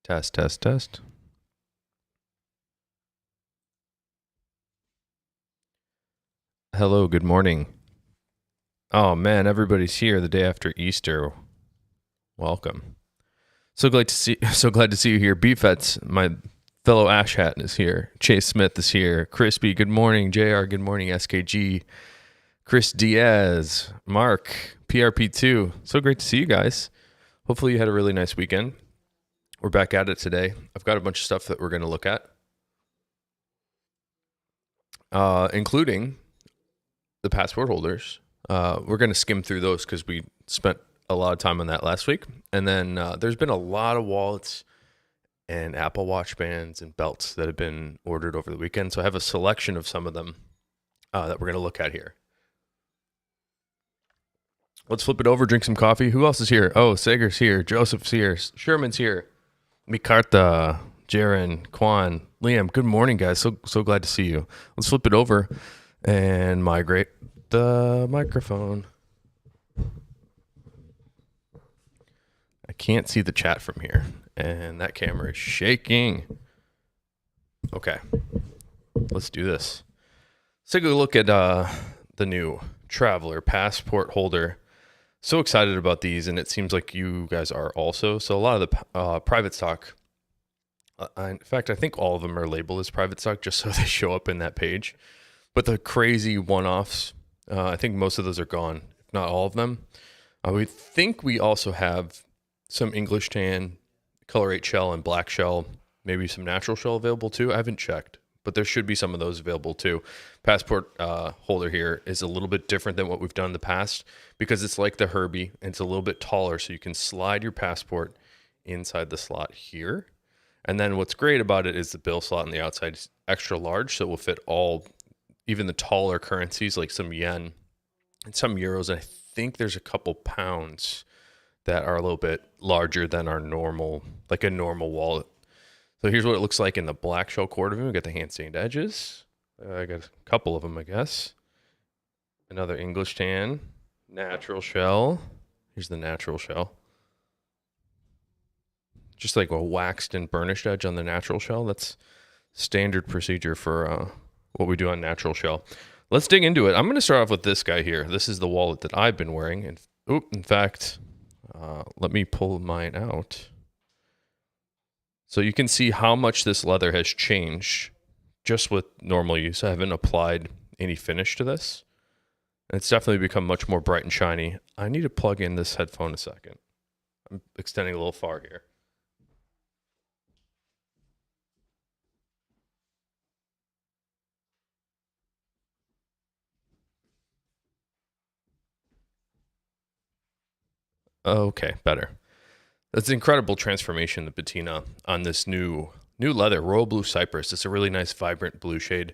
Test, test, test. Hello, good morning. Oh man, everybody's here the day after Easter. Welcome. So glad to see you here. Beefets, my fellow Ash Hat is here. Chase Smith is here. Crispy, good morning. JR, good morning. SKG. Chris Diaz, Mark, PRP2. So great to see you guys. Hopefully you had a really nice weekend. We're back at it today. I've got a bunch of stuff that we're going to look at, including the passport holders. We're going to skim through those because we spent a lot of time on that last week. And then there's been a lot of wallets and Apple Watch bands and belts that have been ordered over the weekend. So I have a selection of some of them that we're going to look at here. Let's flip it over, drink some coffee. Who else is here? Oh, Sager's here. Joseph's here. Sherman's here. Mikarta, Jaren, Kwan, Liam. Good morning, guys. So glad to see you. Let's flip it over and migrate the microphone. I can't see the chat from here, and that camera is shaking. Okay, let's do this. Let's take a look at the new Traveler Passport Holder. So excited about these, and it seems like you guys are also. So a lot of the private stock, in fact, I think all of them are labeled as private stock just so they show up in that page. But the crazy one-offs, I think most of those are gone, if not all of them. We think we also have some English tan, color 8 shell, and black shell, maybe some natural shell available too. I haven't checked, but there should be some of those available too. Passport holder here is a little bit different than what we've done in the past because it's like the Herbie and it's a little bit taller, so you can slide your passport inside the slot here. And then what's great about it is the bill slot on the outside is extra large, so it will fit all, even the taller currencies like some yen and some euros. And I think there's a couple pounds that are a little bit larger than our normal, like a normal wallet. So here's what it looks like in the black shell cordovan. We got the hand stained edges. I got a couple of them, I guess. Another English tan, natural shell. Here's the natural shell. Just like a waxed and burnished edge on the natural shell. That's standard procedure for what we do on natural shell. Let's dig into it. I'm going to start off with this guy here. This is the wallet that I've been wearing. And in fact, let me pull mine out. So you can see how much this leather has changed just with normal use. I haven't applied any finish to this. It's definitely become much more bright and shiny. I need to plug in this headphone a second. I'm extending a little far here. Okay, better. That's an incredible transformation, the patina on this new leather, Royal Blue Cypress. It's a really nice, vibrant blue shade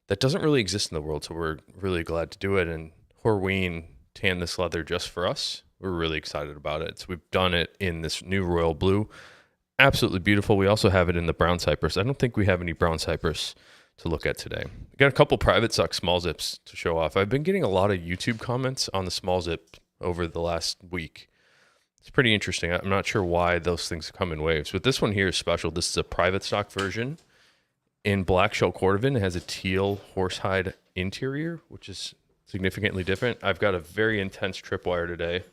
that doesn't really exist in the world, so we're really glad to do it. And Horween tanned this leather just for us. We're really excited about it. So we've done it in this new Royal Blue. Absolutely beautiful. We also have it in the Brown Cypress. I don't think we have any Brown Cypress to look at today. We got a couple private stock small zips to show off. I've been getting a lot of YouTube comments on the small zip over the last week. It's pretty interesting. I'm not sure why those things come in waves, but this one here is special. This is a private stock version in black shell cordovan. It has a teal horsehide interior, which is significantly different. I've got a very intense tripwire today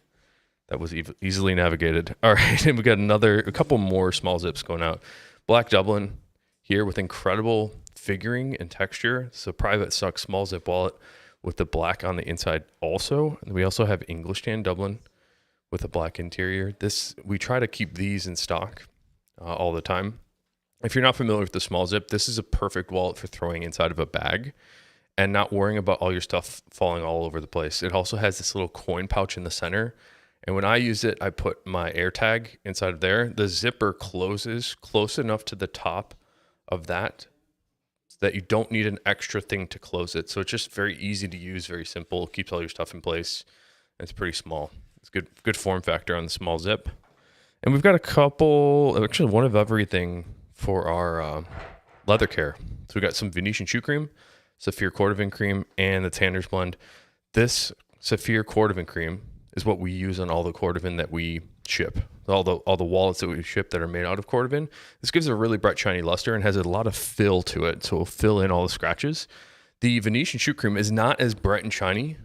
that was easily navigated. All right, and we got a couple more small zips going out. Black Dublin here with incredible figuring and texture. It's a private stock small zip wallet with the black on the inside also. And we also have English tan Dublin with a black interior. We try to keep these in stock all the time. If you're not familiar with the small zip, this is a perfect wallet for throwing inside of a bag and not worrying about all your stuff falling all over the place. It also has this little coin pouch in the center. And when I use it, I put my AirTag inside of there. The zipper closes close enough to the top of that so that you don't need an extra thing to close it. So it's just very easy to use, very simple, keeps all your stuff in place. It's pretty small. It's good form factor on the small zip. And we've got a couple, actually one of everything for our leather care. So we got some Venetian shoe cream, Saphir cordovan cream, and the Tanner's blend. This Saphir cordovan cream is what we use on all the cordovan that we ship. all the wallets that we ship that are made out of cordovan. This gives a really bright, shiny luster and has a lot of fill to it, so it'll fill in all the scratches. The Venetian shoe cream is not as bright and shiny,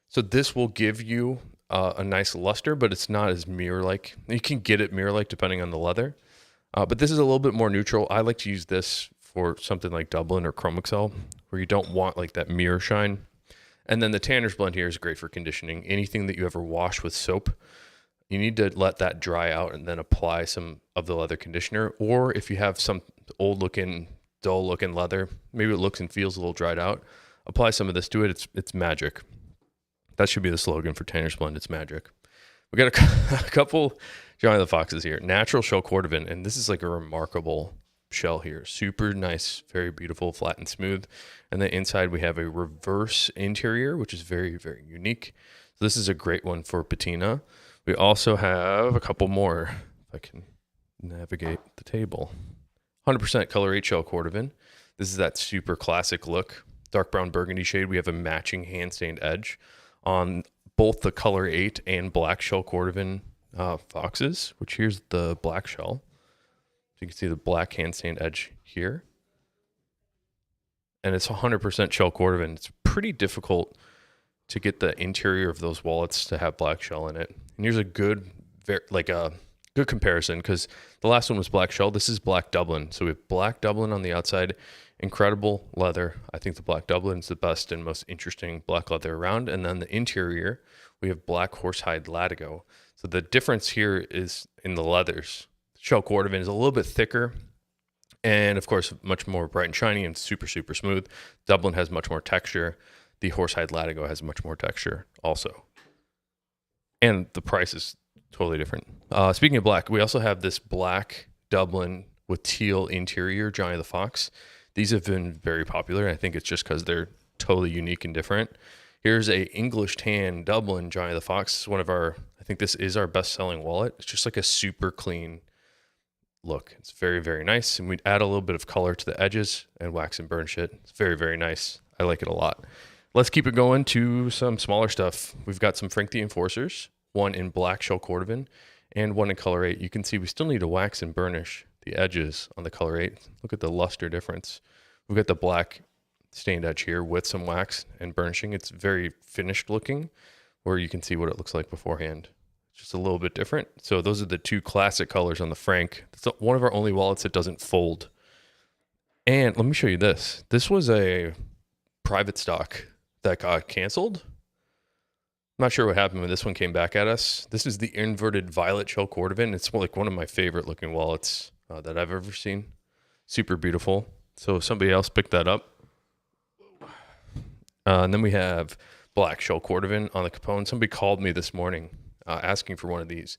so this will give you a nice luster, but it's not as mirror-like. You can get it mirror-like depending on the leather, but this is a little bit more neutral. I like to use this for something like Dublin or Chrome Excel, where you don't want like that mirror shine. And then the Tanner's blend here is great for conditioning. Anything that you ever wash with soap, you need to let that dry out and then apply some of the leather conditioner. Or if you have some old looking, dull looking leather, maybe it looks and feels a little dried out, apply some of this to it. It's magic. That should be the slogan for Tanner's blend. It's magic. We got a couple Johnny the Foxes here. Natural shell cordovan, and this is like a remarkable shell here. Super nice, very beautiful, flat and smooth. And then inside we have a reverse interior, which is very, very unique. So this is a great one for patina. We also have a couple more, if I can navigate the table. 100% color 8 shell cordovan. This is that super classic look. Dark brown burgundy shade. We have a matching hand stained edge on both the color 8 and black shell cordovan foxes, which here's the black shell. So you can see the black hand stained edge here. And it's 100% shell cordovan. It's pretty difficult to get the interior of those wallets to have black shell in it. And here's a good, good comparison, because the last one was black shell. This is black Dublin. So we have black Dublin on the outside, incredible leather. I think the black Dublin is the best and most interesting black leather around. And then the interior, we have black horsehide latigo. So the difference here is in the leathers. Shell cordovan is a little bit thicker and of course much more bright and shiny and super, super smooth. Dublin has much more texture. The horsehide latigo has much more texture also. And the price is totally different. Speaking of black, we also have this black Dublin with teal interior, Johnny the Fox. These have been very popular. I think it's just because they're totally unique and different. Here's a English tan Dublin Johnny the Fox. I think this is our best-selling wallet. It's just like a super clean look. It's very, very nice. And we'd add a little bit of color to the edges and wax and burnish it. It's very, very nice. I like it a lot. Let's keep it going to some smaller stuff. We've got some Frank the Enforcers, one in black shell cordovan and one in color 8. You can see we still need to wax and burnish the edges on the color 8. Look at the luster difference. We've got the black stained edge here with some wax and burnishing. It's very finished looking, where you can see what it looks like beforehand. Just a little bit different. So those are the two classic colors on the Frank. It's one of our only wallets that doesn't fold. And let me show you this. This was a private stock that got canceled. I'm not sure what happened when this one came back at us. This is the inverted violet shell cordovan. It's like one of my favorite looking wallets that I've ever seen. Super beautiful. So somebody else picked that up. And then we have black shell cordovan on the Capone. Somebody called me this morning asking for one of these.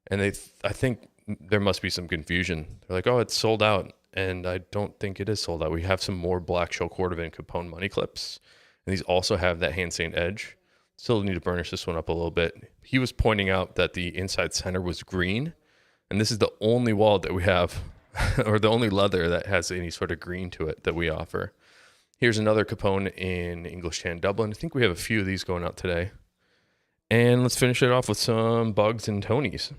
And I think there must be some confusion. They're like, oh, it's sold out. And I don't think it is sold out. We have some more black shell cordovan Capone money clips. And these also have that hand stained edge. Still need to burnish this one up a little bit. He was pointing out that the inside center was green. And this is the only wallet that we have, or the only leather that has any sort of green to it that we offer. Here's another Capone in English tan Dublin. I think we have a few of these going out today. And let's finish it off with some Bugs and Tonys.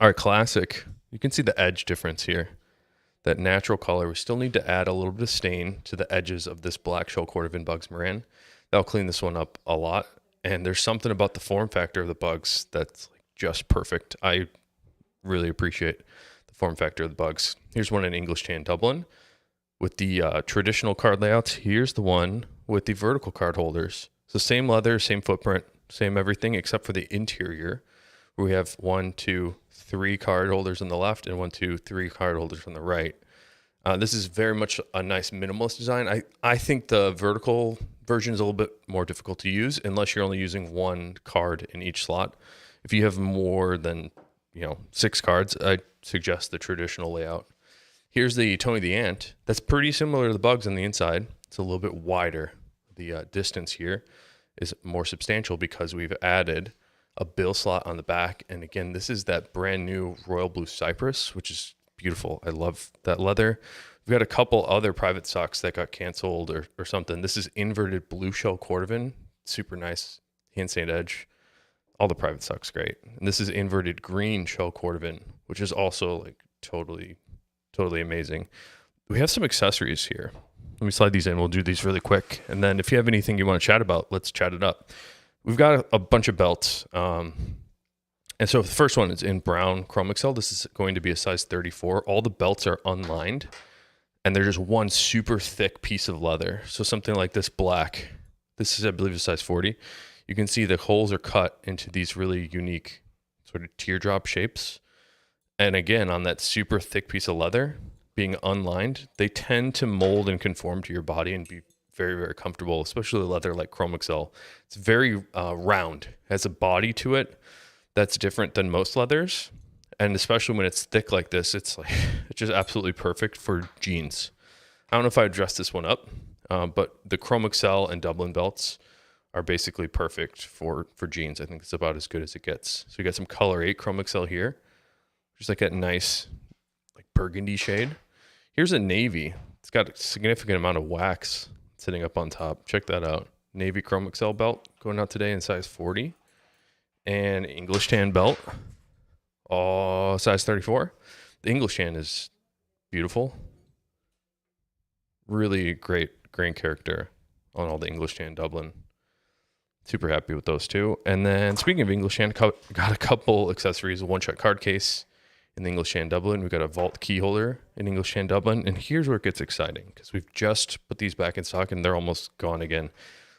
All right, classic. You can see the edge difference here. That natural color. We still need to add a little bit of stain to the edges of this black shell cordovan Bugs Moran. That'll clean this one up a lot. And there's something about the form factor of the Bugs that's like just perfect. I really appreciate the form factor of the Bugs. Here's one in English tan Dublin with the traditional card layouts. Here's the one with the vertical card holders. So same leather, same footprint, same everything except for the interior, where we have 1, 2, 3 card holders on the left and 1, 2, 3 card holders on the right. This is very much a nice minimalist design. I think the vertical version is a little bit more difficult to use unless you're only using 1 card in each slot. If you have more than 6 cards, I suggest the traditional layout. Here's the Tony the Ant. That's pretty similar to the Bugs on the inside. It's a little bit wider. The distance here is more substantial because we've added a bill slot on the back. And again, this is that brand new Royal Blue Cypress, which is beautiful. I love that leather. We've got a couple other private stocks that got canceled or something. This is inverted blue shell cordovan. Super nice hand stained edge. all the private stock's great. And this is inverted green shell cordovan, which is also like totally amazing. We have some accessories here. Let me slide these in. We'll do these really quick. And then if you have anything you want to chat about, let's chat it up. We've got a bunch of belts. And so the first one is in brown Chrome Excel. This is going to be a size 34. All the belts are unlined, and they're just one super thick piece of leather. So something like this black, this is, I believe, a size 40. You can see the holes are cut into these really unique sort of teardrop shapes. And again, on that super thick piece of leather, being unlined, they tend to mold and conform to your body and be very, very comfortable, especially leather like Chrome Excel. It's very round, has a body to it that's different than most leathers. And especially when it's thick like this, it's just absolutely perfect for jeans. I don't know if I dress this one up, but the Chrome Excel and Dublin belts are basically perfect for jeans. I think it's about as good as it gets. So you got some color 8 Chrome Excel here, just like that nice like burgundy shade. Here's a navy. It's got a significant amount of wax sitting up on top. Check that out. Navy Chrome Excel belt going out today in size 40. And English tan belt, size 34. The English tan is beautiful. Really great grain character on all the English tan Dublin. Super happy with those two. And then speaking of English tan, got a couple accessories, a one-shot card case in the English tan Dublin. We've got a vault key holder in English tan Dublin. And here's where it gets exciting because we've just put these back in stock and they're almost gone again.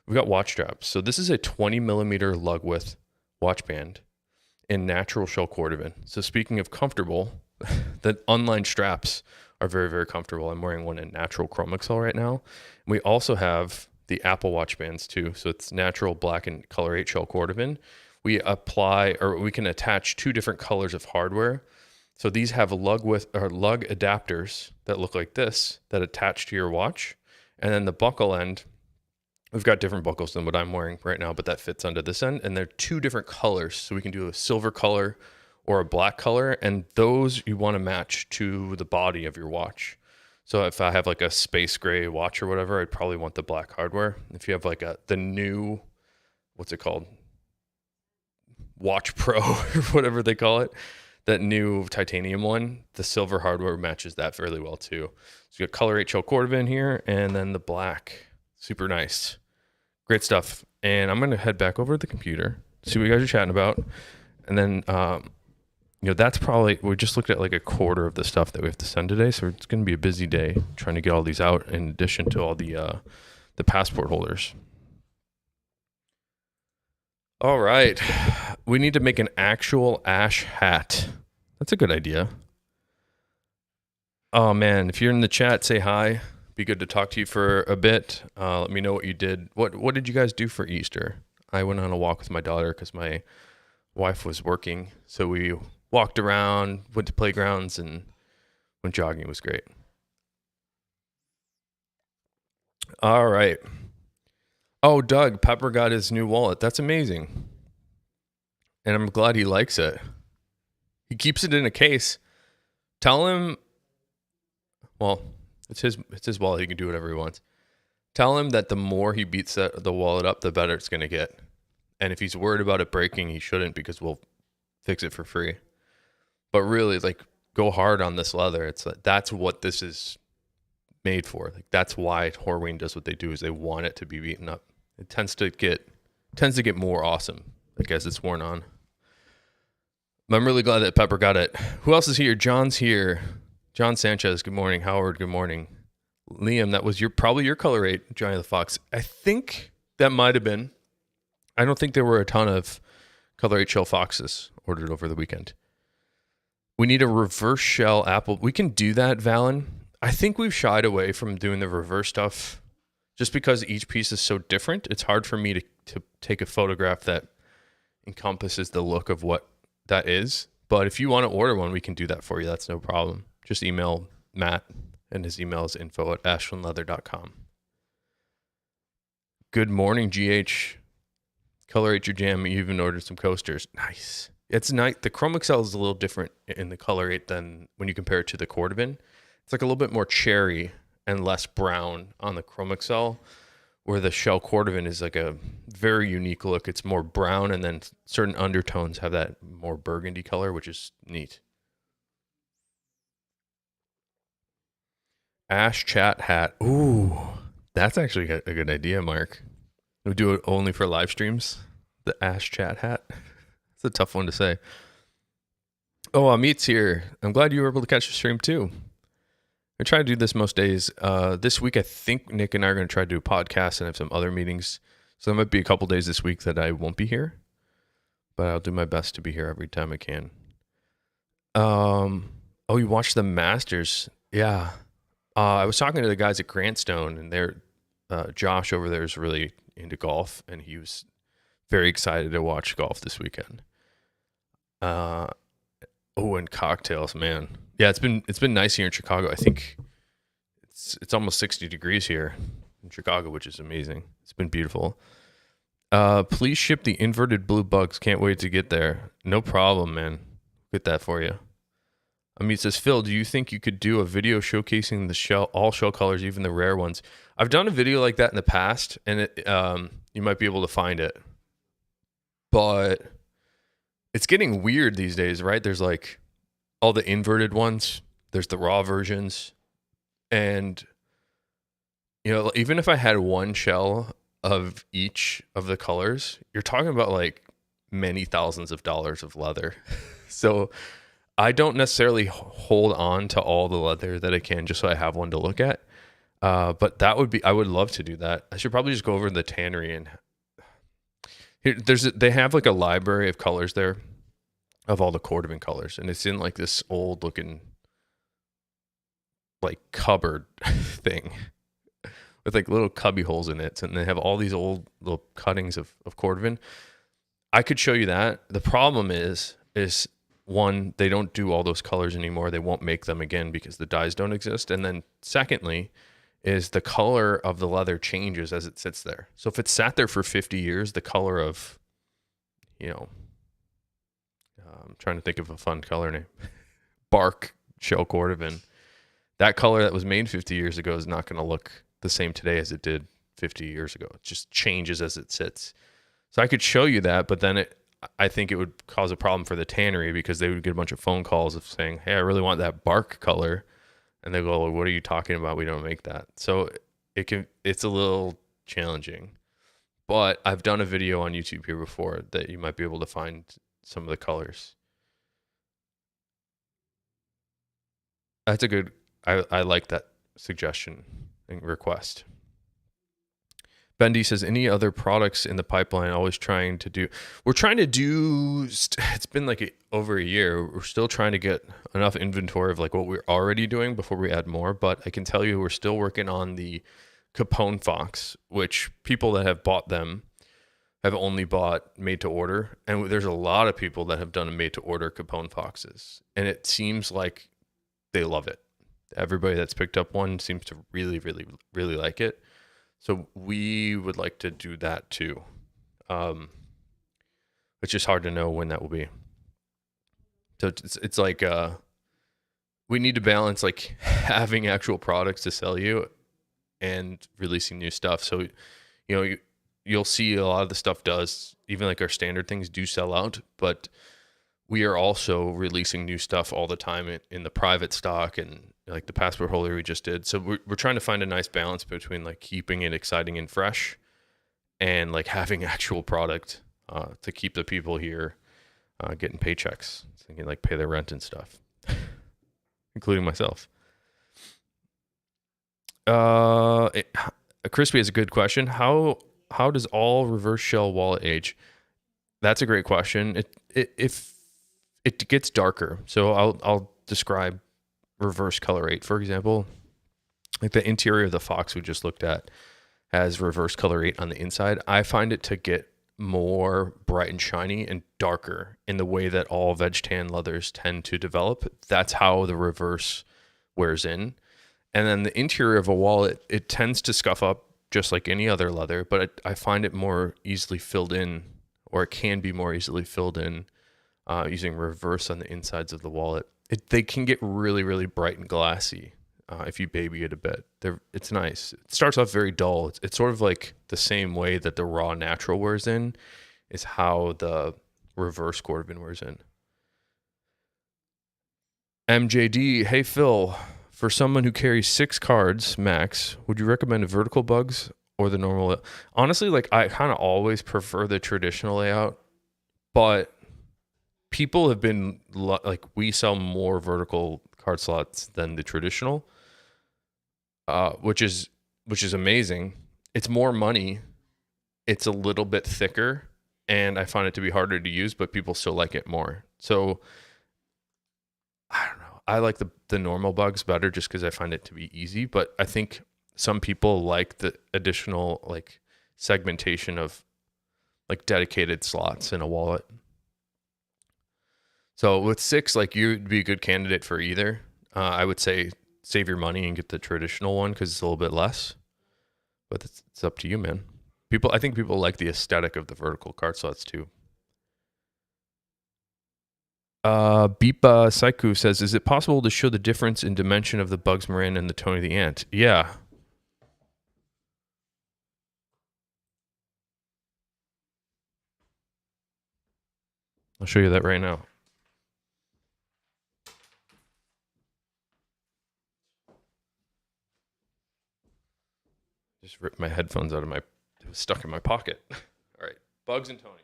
We've got watch straps. So this is a 20 millimeter lug width watch band in natural shell cordovan. So speaking of comfortable, the unlined straps are very, very comfortable. I'm wearing one in natural Chrome Excel right now. We also have the Apple watch bands too. So it's natural black and color 8 shell cordovan. We can attach 2 different colors of hardware. So these have lug adapters that look like this that attach to your watch. And then the buckle end, we've got different buckles than what I'm wearing right now, but that fits under this end. And they're 2 different colors. So we can do a silver color or a black color. And those you want to match to the body of your watch. So if I have like a space gray watch or whatever, I'd probably want the black hardware. If you have like the new, what's it called? Watch Pro or whatever they call it. That new titanium one, the silver hardware matches that fairly well too. So you got color 8 shell cordovan here and then the black. Super nice. Great stuff. And I'm going to head back over to the computer, see what you guys are chatting about. And then, that's probably, we just looked at like a quarter of the stuff that we have to send today. So it's going to be a busy day trying to get all these out in addition to all the passport holders. All right. We need to make an actual ash hat. That's a good idea. Oh man, if you're in the chat, say hi. Be good to talk to you for a bit. Let me know what you did. What did you guys do for Easter? I went on a walk with my daughter because my wife was working. So we walked around, went to playgrounds, and went jogging. It was great. All right. Oh, Doug, Pepper got his new wallet. That's amazing. And I'm glad he likes it. He keeps it in a case. Tell him, well, it's his wallet. He can do whatever he wants. Tell him that the more he beats the wallet up, the better it's going to get. And if he's worried about it breaking, he shouldn't because we'll fix it for free. But really, like, go hard on this leather. It's like, that's what this is made for. Like, that's why Horween does what they do, is they want it to be beaten up. It tends to get more awesome, like, as it's worn on. But I'm really glad that Pepper got it. Who else is here? John's here. John Sanchez, good morning. Howard, good morning. Liam, that was probably your color 8, Johnny the Fox. I think that might have been. I don't think there were a ton of color 8 shell foxes ordered over the weekend. We need a reverse shell apple. We can do that, Valen. I think we've shied away from doing the reverse stuff just because each piece is so different. It's hard for me to take a photograph that encompasses the look of what that is. But if you want to order one, we can do that for you. That's no problem. Just email Matt, and his email is info@ashlandleather.com. Good morning, GH. Color 8 your jam. You even ordered some coasters. Nice. It's nice. The Chrome Excel is a little different in the color 8 than when you compare it to the cordovan. It's like a little bit more cherry and less brown on the Chrome Excel, where the shell cordovan is like a very unique look. It's more brown, and then certain undertones have that more burgundy color, which is neat. Ash chat hat. Ooh, that's actually a good idea, Mark. We do it only for live streams. The Ash chat hat. It's a tough one to say. Oh, Amit's here. I'm glad you were able to catch the stream too. I try to do this most days. This week, I think Nick and I are going to try to do a podcast and have some other meetings. So there might be a couple days this week that I won't be here, but I'll do my best to be here every time I can. Oh, you watched the Masters? Yeah. I was talking to the guys at Grantstone, and they're Josh over there is really into golf, and he was very excited to watch golf this weekend. And cocktails, man. Yeah, it's been nice here in Chicago. I think it's almost 60 degrees here in Chicago, which is amazing. It's been beautiful. Please ship the inverted blue bugs. Can't wait to get there. No problem, man. Get that for you. Amit says, Phil, do you think you could do a video showcasing the all shell colors, even the rare ones? I've done a video like that in the past, and you might be able to find it. But it's getting weird these days, right? There's like all the inverted ones. There's the raw versions. And, even if I had one shell of each of the colors, you're talking about like many thousands of dollars of leather. So I don't necessarily hold on to all the leather that I can just so I have one to look at. But I would love to do that. I should probably just go over to the tannery and they have like a library of colors there of all the cordovan colors. And it's in like this old looking like cupboard thing with like little cubby holes in it. And they have all these old little cuttings of cordovan. I could show you that. The problem is one, they don't do all those colors anymore. They won't make them again because the dyes don't exist. And then secondly is the color of the leather changes as it sits there. So if it's sat there for 50 years, the color of, I'm trying to think of a fun color name, bark shell cordovan, that color that was made 50 years ago is not going to look the same today as it did 50 years ago. It just changes as it sits. So I could show you that, but then I think it would cause a problem for the tannery because they would get a bunch of phone calls of saying, hey, I really want that bark color. And they go, well, what are you talking about? We don't make that. So it's a little challenging. But I've done a video on YouTube here before that you might be able to find some of the colors. That's a good, I like that suggestion and request. Bendy says, any other products in the pipeline? Always trying to do. We're trying to do. It's been like over a year. We're still trying to get enough inventory of like what we're already doing before we add more. But I can tell you, we're still working on the Capone Fox, which people that have bought them have only bought made to order, and there's a lot of people that have done made to order Capone Foxes, and it seems like they love it. Everybody that's picked up one seems to really, really, really like it. So we would like to do that too. It's just hard to know when that will be. So it's like we need to balance like having actual products to sell you and releasing new stuff. So, you'll see a lot of the stuff does, even like our standard things do sell out, but we are also releasing new stuff all the time in the private stock and like the passport holder we just did. So we're trying to find a nice balance between like keeping it exciting and fresh and like having actual product to keep the people here getting paychecks, so they can like pay their rent and stuff, including myself. Crispy has a good question. How does all reverse shell wallet age? That's a great question. If it gets darker, so I'll describe reverse color rate. For example, like the interior of the Fox we just looked at has reverse color rate on the inside. I find it to get more bright and shiny and darker in the way that all veg tan leathers tend to develop. That's how the reverse wears in. And then the interior of a wallet, it tends to scuff up just like any other leather, but I find it more easily filled in, or it can be more easily filled in using reverse on the insides of the wallet. They can get really, really bright and glassy if you baby it a bit. It's nice. It starts off very dull. It's sort of like the same way that the raw natural wears in, is how the reverse Cordovan wears in. MJD, hey Phil, for someone who carries 6 cards max, would you recommend vertical bugs or the normal? Honestly, like I kind of always prefer the traditional layout, but people have been like, we sell more vertical card slots than the traditional, which is amazing. It's more money. It's a little bit thicker, and I find it to be harder to use, but people still like it more. So I don't know. I like the normal bugs better just because I find it to be easy. But I think some people like the additional like segmentation of like dedicated slots in a wallet. So with 6, like you'd be a good candidate for either. I would say save your money and get the traditional one because it's a little bit less. But it's up to you, man. I think people like the aesthetic of the vertical card slots too. Beepa Saiku says, is it possible to show the difference in dimension of the Bugs Moran and the Tony the Ant? Yeah. I'll show you that right now. Just ripped my headphones out of it was stuck in my pocket. All right, Bugs and Tony.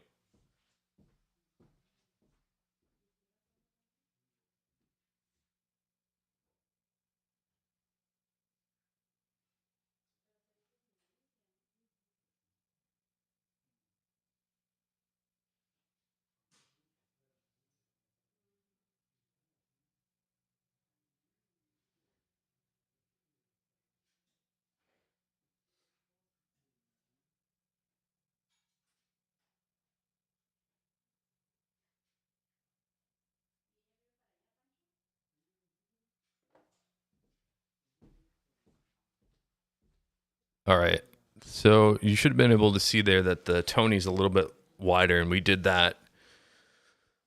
All right. So you should have been able to see there that the Tony's a little bit wider, and we did that.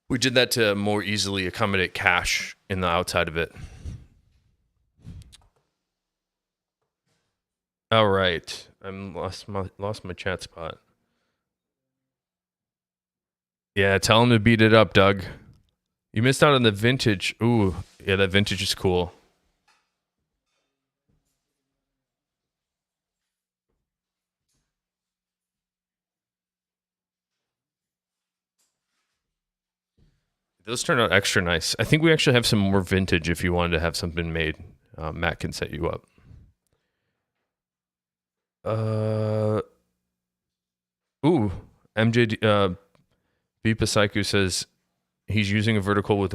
We did that to more easily accommodate cash in the outside of it. All right. I'm lost my chat spot. Yeah, tell him to beat it up, Doug. You missed out on the vintage. Ooh, yeah, that vintage is cool. Those turn out extra nice. I think we actually have some more vintage if you wanted to have something made. Matt can set you up. MJD Beepa Saiku says he's using a vertical with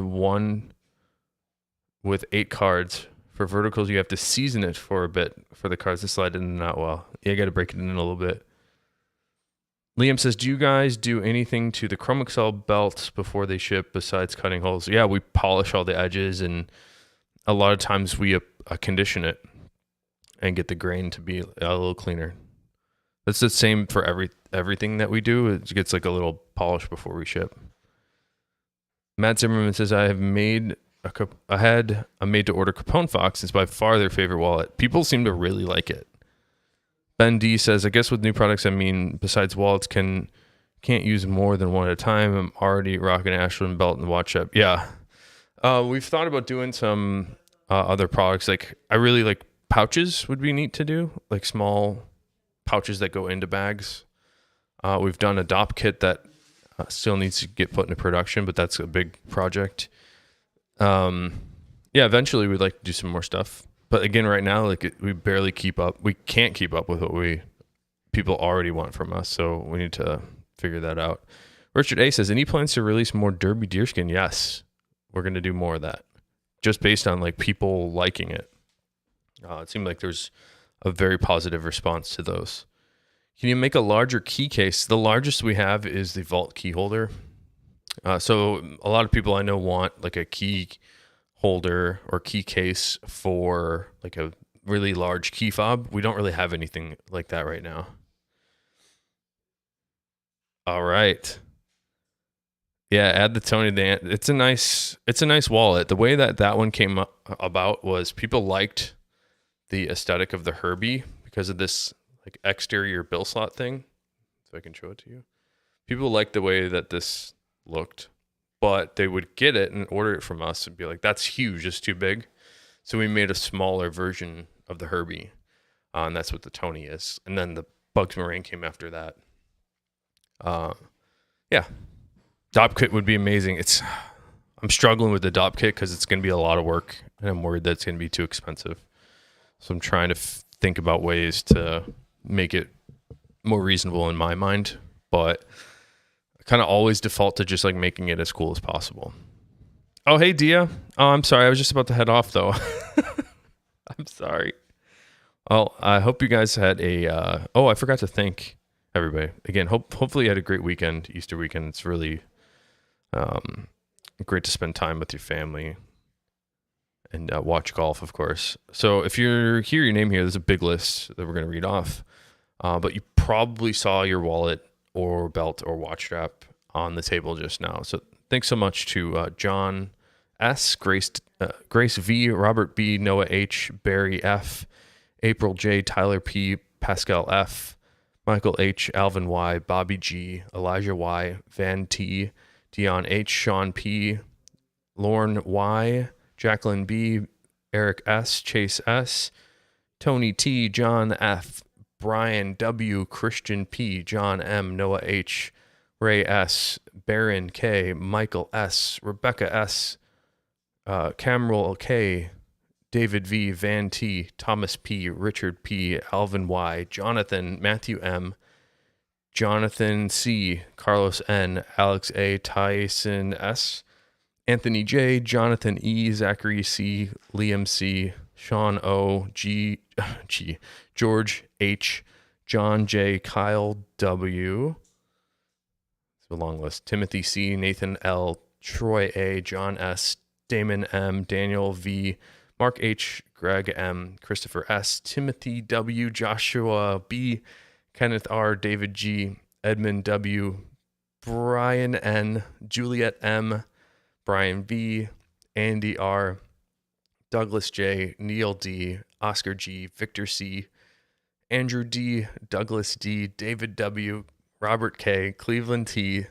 8 cards. For verticals, you have to season it for a bit for the cards to slide in and out well. Yeah, you got to break it in a little bit. Liam says, do you guys do anything to the Chrome Excel belts before they ship besides cutting holes? Yeah, we polish all the edges, and a lot of times we condition it and get the grain to be a little cleaner. That's the same for everything that we do. It gets like a little polish before we ship. Matt Zimmerman says, I had a made-to-order Capone Fox. It's by far their favorite wallet. People seem to really like it. Ben D says, I guess with new products, I mean, besides wallets, can't use more than one at a time. I'm already rocking an Ashland belt and watch up. Yeah. We've thought about doing some other products. Like, I really like pouches would be neat to do, like small pouches that go into bags. We've done a DOP kit that still needs to get put into production, but that's a big project. Yeah, eventually we'd like to do some more stuff. But again, right now, like we barely keep up. We can't keep up with what people already want from us. So we need to figure that out. Richard A says, any plans to release more Derby deerskin? Yes, we're going to do more of that. Just based on like people liking it. It seemed like there's a very positive response to those. Can you make a larger key case? The largest we have is the Vault key holder. So a lot of people I know want like a key holder or key case for like a really large key fob. We don't really have anything like that right now. All right. Yeah, add the Tony the Ant. It's a nice wallet. The way that one came about was people liked the aesthetic of the Herbie because of this like exterior bill slot thing. So I can show it to you. People like the way that this looked, but they would get it and order it from us and be like, that's huge, it's too big. So we made a smaller version of the Herbie, and that's what the Tony is. And then the Bugs Moraine came after that. Yeah, Dop kit would be amazing. I'm struggling with the Dop kit because it's going to be a lot of work, and I'm worried that it's going to be too expensive. So I'm trying to think about ways to make it more reasonable in my mind, but I kind of always default to just like making it as cool as possible. Oh, hey, Dia. Oh, I'm sorry. I was just about to head off, though. I'm sorry. Well, I hope you guys had I forgot to thank everybody. Again, hopefully you had a great weekend, Easter weekend. It's really great to spend time with your family and watch golf, of course. So if you hear your name here, there's a big list that we're going to read off. But you probably saw your wallet or belt or watch strap on the table just now. So thanks so much to John S., Grace V., Robert B., Noah H., Barry F., April J., Tyler P., Pascal F., Michael H., Alvin Y., Bobby G., Elijah Y., Van T., Dion H., Sean P., Lauren Y., Jacqueline B., Eric S., Chase S., Tony T., John F., Brian W., Christian P., John M., Noah H., Ray S., Baron K., Michael S., Rebecca S., Cameron K., David V., Van T., Thomas P., Richard P., Alvin Y., Jonathan, Matthew M., Jonathan C., Carlos N., Alex A., Tyson S., Anthony J., Jonathan E., Zachary C., Liam C., Sean O., George H., John J., Kyle W., it's a long list, Timothy C., Nathan L., Troy A., John S., Damon M., Daniel V., Mark H., Greg M., Christopher S., Timothy W., Joshua B., Kenneth R., David G., Edmund W., Brian N., Juliet M., Brian V., Andy R., Douglas J., Neil D., Oscar G., Victor C., Andrew D., Douglas D., David W., Robert K., Cleveland T.,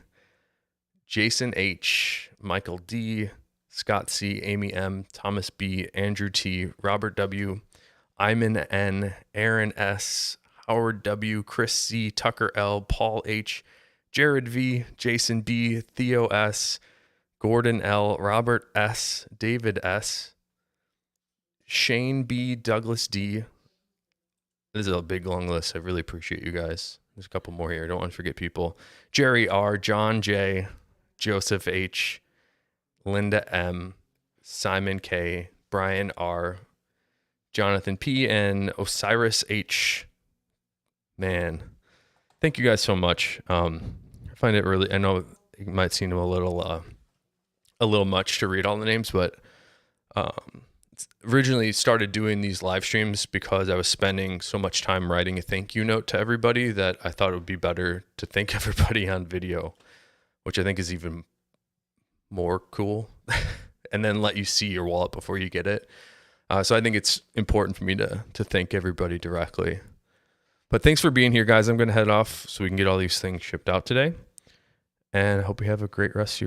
Jason H., Michael D., Scott C., Amy M., Thomas B., Andrew T., Robert W., Iman N., Aaron S., Howard W., Chris C., Tucker L., Paul H., Jared V., Jason B., Theo S., Gordon L., Robert S., David S., Shane B., Douglas D. This is a big long list. I really appreciate you guys. There's a couple more here. I don't want to forget people. Jerry R., John J., Joseph H., Linda M., Simon K., Brian R., Jonathan P., and Osiris H. Man, thank you guys so much. I find it really, I know it might seem a little much to read all the names, but originally started doing these live streams because I was spending so much time writing a thank you note to everybody that I thought it would be better to thank everybody on video, which I think is even more cool, and then let you see your wallet before you get it. So I think it's important for me to thank everybody directly. But thanks for being here, guys. I'm going to head off so we can get all these things shipped out today. And I hope you have a great rest of your day.